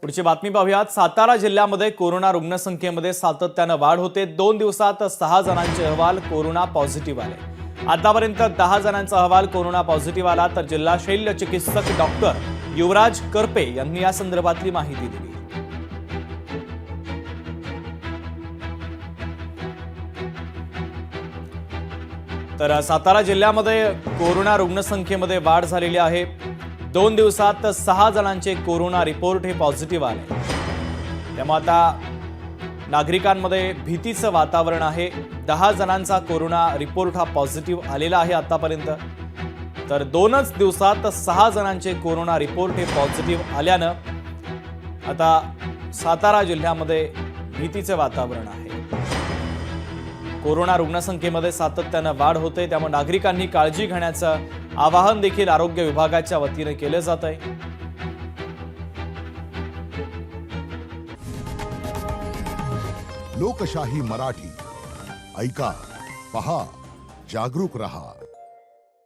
पुढची बातमी पाहूयात। सातारा जिल्ह्यामध्ये कोरोना रुग्णसंख्येमध्ये सातत्याने वाढ होते। 2 दिवसात 6 जणांचे अहवाल कोरोना पॉझिटिव्ह आले। आतापर्यंत 10 जणांचा अहवाल कोरोना पॉझिटिव्ह आला, तर जिल्हा शल्य चिकित्सक डॉक्टर युवराज करपे यांनी या संदर्भातली माहिती दिली। तर सातारा जिल्ह्यामध्ये कोरोना रुग्णसंख्येमध्ये वाढ झालेली आहे। 2 दिवसात 6 जणांचे कोरोना रिपोर्ट हे पॉझिटिव्ह आले। त्यामुळे आता नागरिकांमध्ये भीतीचं वातावरण आहे। 10 जणांचा कोरोना रिपोर्ट हा पॉझिटिव्ह आलेला आहे आतापर्यंत, तर 2च दिवसात 6 जणांचे कोरोना रिपोर्ट हे पॉझिटिव्ह आल्यानं आता सातारा जिल्ह्यामध्ये भीतीचे वातावरण आहे। कोरोना रुग्णसंख्येमध्ये सातत्याने वाढ होते, त्यामुळे नागरिकांनी काळजी घेण्याचं आवाहन देखील आरोग्य विभागाच्या वतीने केले जात आहे। लोकशाही मराठी ऐका, पहा, जागरूक रहा।